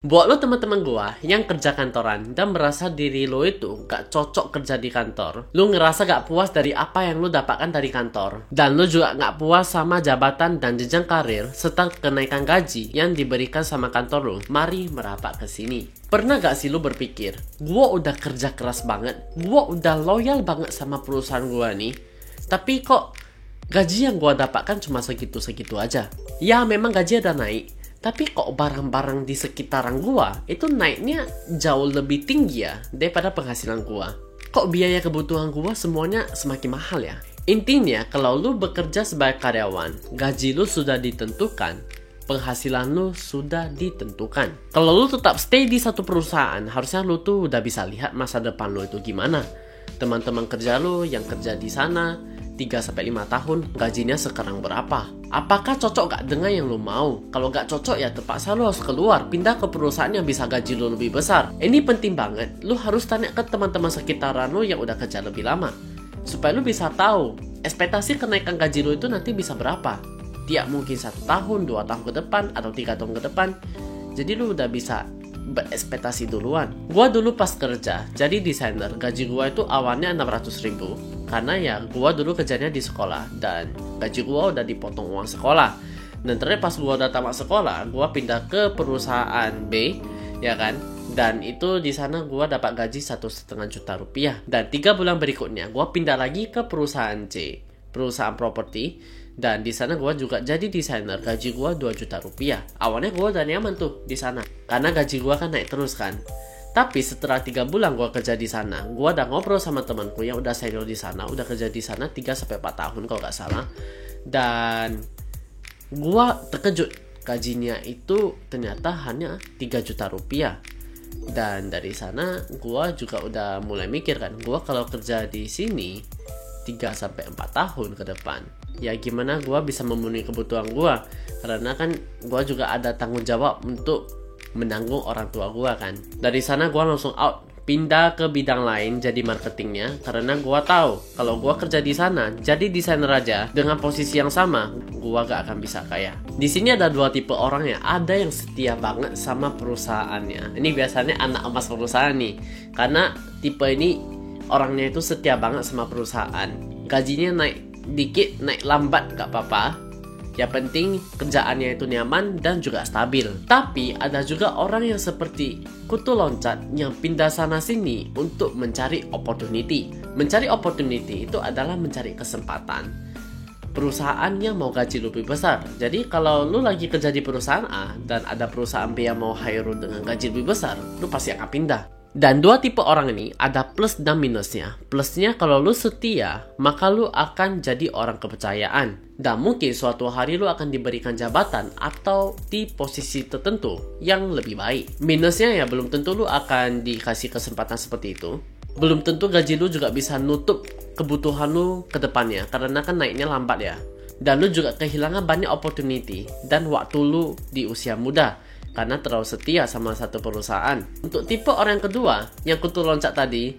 Buat lo teman-teman gua yang kerja kantoran dan merasa diri lo itu gak cocok kerja di kantor, lo ngerasa gak puas dari apa yang lo dapatkan dari kantor, dan lo juga gak puas sama jabatan dan jenjang karir serta kenaikan gaji yang diberikan sama kantor lo, mari merapat ke sini. Pernah gak sih lo berpikir, gua udah kerja keras banget, gua udah loyal banget sama perusahaan gua nih, tapi kok gaji yang gua dapatkan cuma segitu-segitu aja? Ya memang gaji ada naik, tapi kok barang-barang di sekitaran gua itu naiknya jauh lebih tinggi ya daripada penghasilan gua. Kok biaya kebutuhan gua semuanya semakin mahal ya? Intinya kalau lu bekerja sebagai karyawan, gaji lu sudah ditentukan, penghasilan lu sudah ditentukan. Kalau lu tetap stay di satu perusahaan, harusnya lu tuh udah bisa lihat masa depan lu itu gimana. Teman-teman kerja lu yang kerja di sana 3-5 tahun, gajinya sekarang berapa? Apakah cocok gak dengan yang lo mau? Kalau gak cocok ya terpaksa lo harus keluar, pindah ke perusahaan yang bisa gaji lo lebih besar. Ini penting banget, lo harus tanya ke teman-teman sekitaran lo yang udah kerja lebih lama, supaya lo bisa tahu ekspektasi kenaikan gaji lo itu nanti bisa berapa. Tiap mungkin 1 tahun, 2 tahun ke depan, atau 3 tahun ke depan. Jadi lo udah bisa berekspektasi duluan. Gua dulu pas kerja jadi desainer, gaji gua itu awalnya 600.000 karena ya gua dulu kerjanya di sekolah dan gaji gua udah dipotong uang sekolah. Dan ternyata pas gua udah tamat sekolah, gua pindah ke perusahaan B, ya kan? Dan itu di sana gua dapat gaji 1,5 juta rupiah. Dan 3 bulan berikutnya gua pindah lagi ke perusahaan C, perusahaan properti. Dan di sana gue juga jadi desainer, gaji gue 2 juta rupiah. Awalnya gue udah nyaman tuh di sana, karena gaji gue kan naik terus kan. Tapi setelah 3 bulan gue kerja di sana, gue udah ngobrol sama temanku yang udah senior di sana, udah kerja di sana 3-4 tahun kalau nggak salah. Dan gue terkejut, gajinya itu ternyata hanya 3 juta rupiah. Dan dari sana gue juga udah mulai mikir kan, gue kalau kerja di sini 3-4 tahun ke depan, ya gimana gue bisa memenuhi kebutuhan gue, karena kan gue juga ada tanggung jawab untuk menanggung orang tua gue kan. Dari sana gue langsung out, pindah ke bidang lain jadi marketingnya, karena gue tahu kalau gue kerja di sana jadi desainer aja dengan posisi yang sama, gue gak akan bisa kaya. Di sini ada 2 tipe orang ya, ada yang setia banget sama perusahaannya. Ini biasanya anak emas perusahaan nih, karena tipe ini orangnya itu setia banget sama perusahaan. Gajinya naik dikit, naik lambat gak apa-apa, yang penting kerjaannya itu nyaman dan juga stabil. Tapi ada juga orang yang seperti kutu loncat yang pindah sana sini untuk mencari opportunity. Mencari opportunity itu adalah mencari kesempatan perusahaan yang mau gaji lebih besar. Jadi kalau lu lagi kerja di perusahaan A dan ada perusahaan B yang mau hire lu dengan gaji lebih besar, lu pasti akan pindah. Dan 2 tipe orang ini ada plus dan minusnya. Plusnya kalau lu setia, maka lu akan jadi orang kepercayaan. Dan mungkin suatu hari lu akan diberikan jabatan atau di posisi tertentu yang lebih baik. Minusnya ya belum tentu lu akan dikasih kesempatan seperti itu. Belum tentu gaji lu juga bisa nutup kebutuhan lu ke depannya, karena kan naiknya lambat ya. Dan lu juga kehilangan banyak opportunity dan waktu lu di usia muda, karena terlalu setia sama satu perusahaan. Untuk tipe orang yang kedua, yang kutu loncat tadi,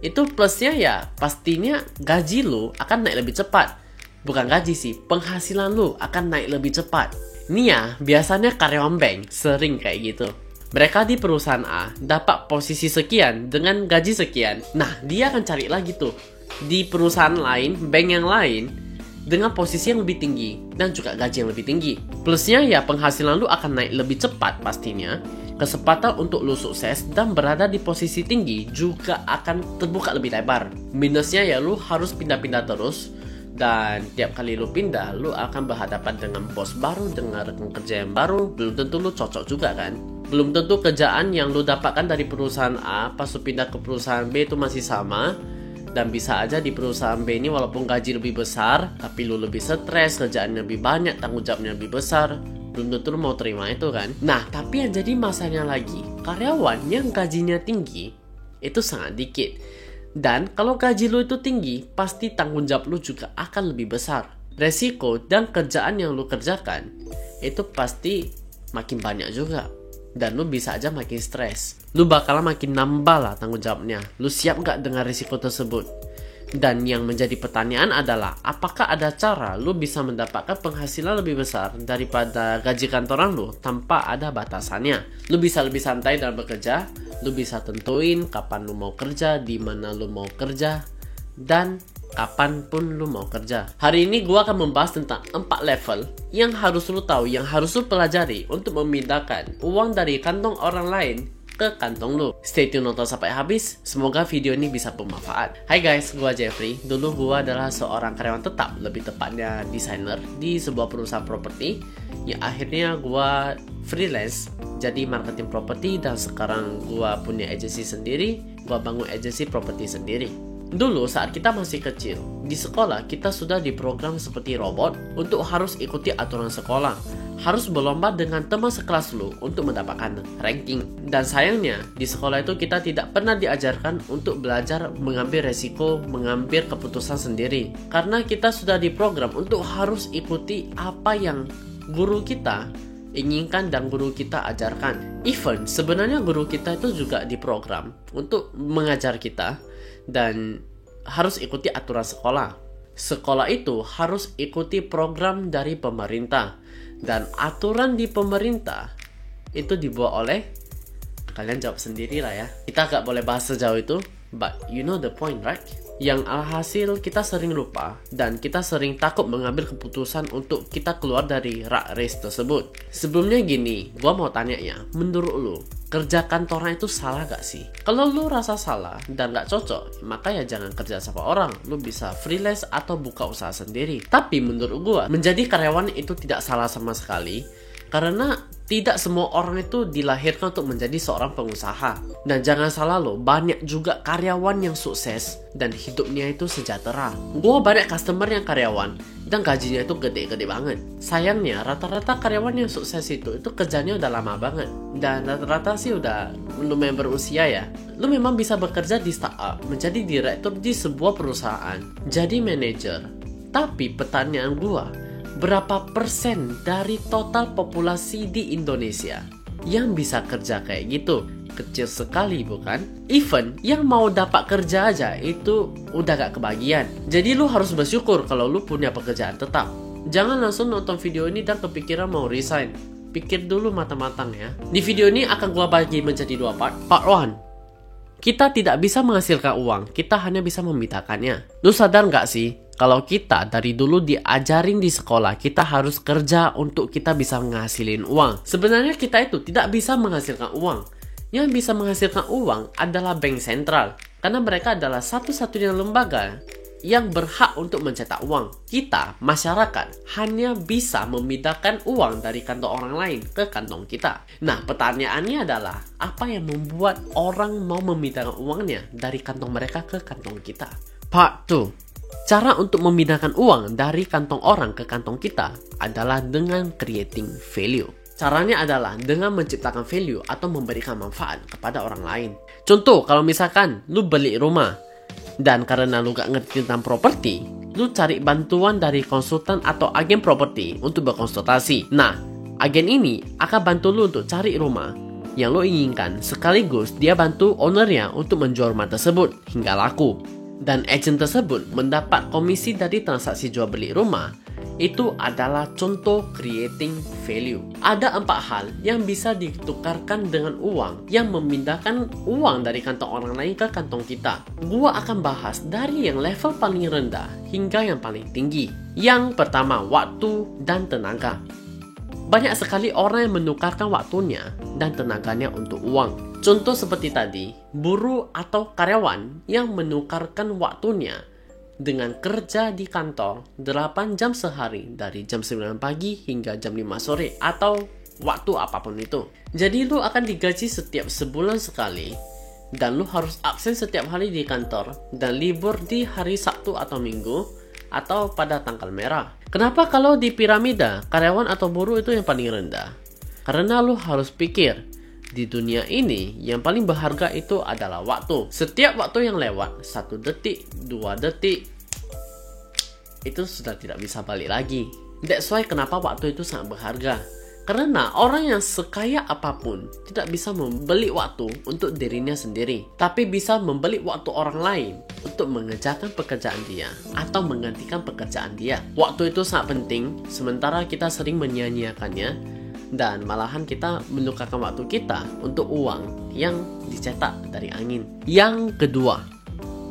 itu plusnya ya pastinya gaji lu akan naik lebih cepat. Bukan gaji sih, penghasilan lu akan naik lebih cepat. Ini ya, biasanya karyawan bank sering kayak gitu. Mereka di perusahaan A dapat posisi sekian dengan gaji sekian. Nah, dia akan cari lagi tuh di perusahaan lain, bank yang lain, dengan posisi yang lebih tinggi dan juga gaji yang lebih tinggi. Plusnya ya penghasilan lu akan naik lebih cepat pastinya. Kesempatan untuk lu sukses dan berada di posisi tinggi juga akan terbuka lebih lebar. Minusnya ya lu harus pindah-pindah terus. Dan tiap kali lu pindah, lu akan berhadapan dengan bos baru, dengan rekan kerja yang baru. Belum tentu lu cocok juga kan. Belum tentu kerjaan yang lu dapatkan dari perusahaan A pas lu pindah ke perusahaan B itu masih sama. Dan bisa aja di perusahaan B ini walaupun gaji lebih besar, tapi lu lebih stres, kerjaannya lebih banyak, tanggung jawabnya lebih besar. Belum tentu lu mau terima itu kan. Nah, tapi yang jadi masalahnya lagi, karyawan yang gajinya tinggi itu sangat dikit. Dan kalau gaji lu itu tinggi, pasti tanggung jawab lu juga akan lebih besar. Resiko dan kerjaan yang lu kerjakan itu pasti makin banyak juga. Dan lu bisa aja makin stres. Lu bakalan makin nambah lah tanggung jawabnya. Lu siap gak dengan risiko tersebut? Dan yang menjadi pertanyaan adalah, apakah ada cara lu bisa mendapatkan penghasilan lebih besar daripada gaji kantoran lu tanpa ada batasannya? Lu bisa lebih santai dalam bekerja, lu bisa tentuin kapan lu mau kerja, di mana lu mau kerja, dan kapanpun lu mau kerja. Hari ini gua akan membahas tentang 4 level yang harus lu tahu, yang harus lu pelajari untuk memindahkan uang dari kantong orang lain ke kantong lu. Stay tune nonton sampai habis, semoga video ini bisa bermanfaat. Hai guys, gua Jeffrey. Dulu gua adalah seorang karyawan tetap, lebih tepatnya desainer di sebuah perusahaan properti. Ya akhirnya gua freelance jadi marketing properti, dan sekarang gua punya agensi sendiri. Gua bangun agensi properti sendiri. Dulu saat kita masih kecil, di sekolah kita sudah diprogram seperti robot untuk harus ikuti aturan sekolah, harus berlomba dengan teman sekelas lu untuk mendapatkan ranking. Dan sayangnya, di sekolah itu kita tidak pernah diajarkan untuk belajar mengambil resiko, mengambil keputusan sendiri. Karena kita sudah diprogram untuk harus ikuti apa yang guru kita inginkan dan guru kita ajarkan. Even sebenarnya guru kita itu juga diprogram untuk mengajar kita dan harus ikuti aturan sekolah. Sekolah itu harus ikuti program dari pemerintah, dan aturan di pemerintah itu dibuat oleh, kalian jawab sendiri lah ya. Kita gak boleh bahas sejauh itu, but you know the point, right? Yang alhasil kita sering lupa dan kita sering takut mengambil keputusan untuk kita keluar dari rat race tersebut. Sebelumnya gini, gua mau tanya ya, menurut lu kerja kantoran itu salah gak sih? Kalau lu rasa salah dan gak cocok, maka ya jangan kerja sama orang. Lu bisa freelance atau buka usaha sendiri. Tapi menurut gua, menjadi karyawan itu tidak salah sama sekali, karena tidak semua orang itu dilahirkan untuk menjadi seorang pengusaha. Dan jangan salah loh, banyak juga karyawan yang sukses dan hidupnya itu sejahtera. Gua banyak customer yang karyawan dan gajinya itu gede-gede banget. Sayangnya rata-rata karyawan yang sukses itu kerjanya udah lama banget. Dan rata-rata sih udah lumayan berusia ya. Lu memang bisa bekerja di startup, menjadi direktur di sebuah perusahaan, jadi manajer. Tapi pertanyaan gua, berapa persen dari total populasi di Indonesia yang bisa kerja kayak gitu? Kecil sekali bukan? Even yang mau dapat kerja aja itu udah gak kebagian. Jadi lu harus bersyukur kalau lu punya pekerjaan tetap. Jangan langsung nonton video ini dan kepikiran mau resign. Pikir dulu matang-matang ya. Di video ini akan gua bagi menjadi 2 part. Part 1, kita tidak bisa menghasilkan uang, kita hanya bisa memindahkannya. Lu sadar gak sih? Kalau kita dari dulu diajarin di sekolah, kita harus kerja untuk kita bisa menghasilin uang. Sebenarnya kita itu tidak bisa menghasilkan uang. Yang bisa menghasilkan uang adalah bank sentral. Karena mereka adalah satu-satunya lembaga yang berhak untuk mencetak uang. Kita, masyarakat, hanya bisa memindahkan uang dari kantong orang lain ke kantong kita. Nah, pertanyaannya adalah, apa yang membuat orang mau memindahkan uangnya dari kantong mereka ke kantong kita? Part 2. Cara untuk memindahkan uang dari kantong orang ke kantong kita adalah dengan creating value. Caranya adalah dengan menciptakan value atau memberikan manfaat kepada orang lain. Contoh, kalau misalkan lu beli rumah dan karena lu gak ngerti tentang properti, lu cari bantuan dari konsultan atau agen properti untuk berkonsultasi. Nah, agen ini akan bantu lu untuk cari rumah yang lu inginkan, sekaligus dia bantu ownernya untuk menjual rumah tersebut hingga laku. Dan agent tersebut mendapat komisi dari transaksi jual beli rumah. Itu adalah contoh creating value. Ada 4 hal yang bisa ditukarkan dengan uang, yang memindahkan uang dari kantong orang lain ke kantong kita. Gua akan bahas dari yang level paling rendah hingga yang paling tinggi. Yang pertama, waktu dan tenaga. Banyak sekali orang yang menukarkan waktunya dan tenaganya untuk uang. Contoh seperti tadi, buruh atau karyawan yang menukarkan waktunya dengan kerja di kantor 8 jam sehari dari jam 9 pagi hingga jam 5 sore atau waktu apapun itu. Jadi lu akan digaji setiap sebulan sekali dan lu harus absen setiap hari di kantor dan libur di hari Sabtu atau Minggu atau pada tanggal merah. Kenapa kalau di piramida karyawan atau buruh itu yang paling rendah? Karena lu harus pikir, di dunia ini yang paling berharga itu adalah waktu. Setiap waktu yang lewat 1 detik, 2 detik itu sudah tidak bisa balik lagi. That's why kenapa waktu itu sangat berharga. Karena orang yang sekaya apapun tidak bisa membeli waktu untuk dirinya sendiri, tapi bisa membeli waktu orang lain untuk mengerjakan pekerjaan dia atau menggantikan pekerjaan dia. Waktu itu sangat penting, sementara kita sering menyia-nyiakannya dan malahan kita menukarkan waktu kita untuk uang yang dicetak dari angin. Yang kedua,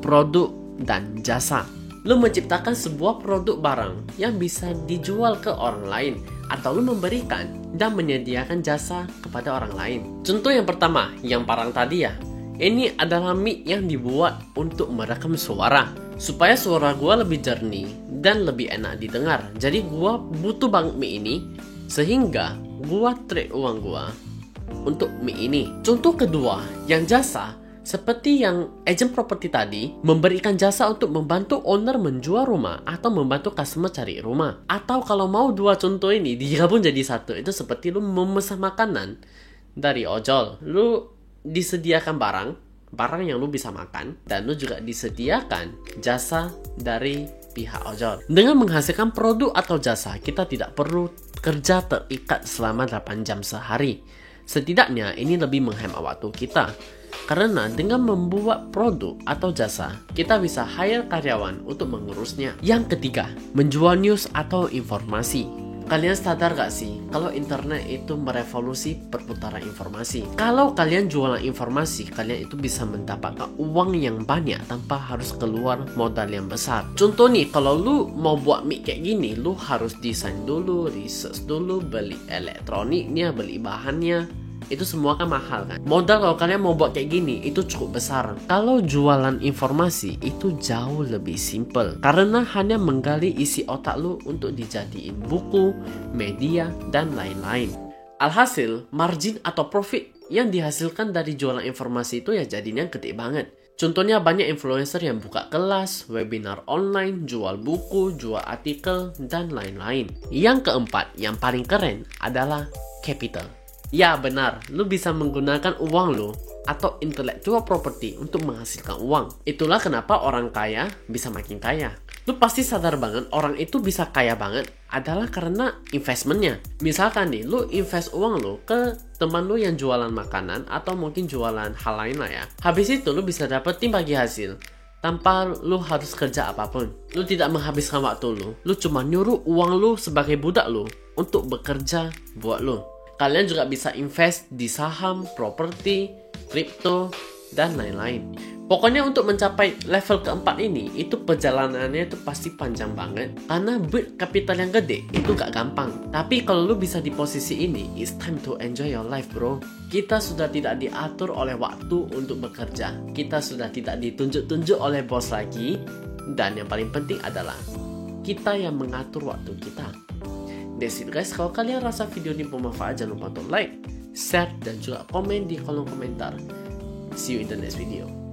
produk dan jasa. Lu menciptakan sebuah produk barang yang bisa dijual ke orang lain, atau lu memberikan dan menyediakan jasa kepada orang lain. Contoh yang pertama, yang parang tadi ya. Ini adalah mic yang dibuat untuk merekam suara, supaya suara gua lebih jernih dan lebih enak didengar. Jadi gua butuh banget mic ini, sehingga gua trade uang gua untuk mic ini. Contoh kedua, yang jasa. Seperti yang agent properti tadi, memberikan jasa untuk membantu owner menjual rumah atau membantu customer cari rumah. Atau kalau mau dua contoh ini digabung jadi satu, itu seperti lu memesan makanan dari ojol. Lu disediakan barang yang lu bisa makan, dan lu juga disediakan jasa dari pihak ojol. Dengan menghasilkan produk atau jasa, kita tidak perlu kerja terikat selama 8 jam sehari. Setidaknya ini lebih menghemat waktu kita. Karena dengan membuat produk atau jasa, kita bisa hire karyawan untuk mengurusnya. Yang ketiga, menjual news atau informasi. Kalian sadar gak sih kalau internet itu merevolusi perputaran informasi? Kalau kalian jualan informasi, kalian itu bisa mendapatkan uang yang banyak tanpa harus keluar modal yang besar. Contoh nih, kalau lu mau buat mic kayak gini, lu harus desain dulu, research dulu, beli elektroniknya, beli bahannya. Itu semua kan mahal kan. Modal kalau kalian mau buat kayak gini itu cukup besar. Kalau jualan informasi itu jauh lebih simple, karena hanya menggali isi otak lu untuk dijadiin buku, media, dan lain-lain. Alhasil, margin atau profit yang dihasilkan dari jualan informasi itu ya jadinya gede banget. Contohnya banyak influencer yang buka kelas, webinar online, jual buku, jual artikel, dan lain-lain. Yang keempat, yang paling keren adalah capital. Ya benar, lu bisa menggunakan uang lu atau intellectual property untuk menghasilkan uang. Itulah kenapa orang kaya bisa makin kaya. Lu pasti sadar banget orang itu bisa kaya banget adalah karena investmentnya. Misalkan nih, lu invest uang lu ke teman lu yang jualan makanan atau mungkin jualan hal lain lah ya. Habis itu lu bisa dapetin bagi hasil tanpa lu harus kerja apapun. Lu tidak menghabiskan waktu lu cuma nyuruh uang lu sebagai budak lu untuk bekerja buat lu. Kalian juga bisa invest di saham, properti, kripto, dan lain-lain. Pokoknya untuk mencapai level keempat ini, itu perjalanannya itu pasti panjang banget. Karena build capital yang gede, itu gak gampang. Tapi kalau lu bisa di posisi ini, it's time to enjoy your life bro. Kita sudah tidak diatur oleh waktu untuk bekerja. Kita sudah tidak ditunjuk-tunjuk oleh bos lagi. Dan yang paling penting adalah, kita yang mengatur waktu kita. That's it guys, kalau kalian rasa video ini bermanfaat, jangan lupa untuk like, share, dan juga komen di kolom komentar. See you in the next video.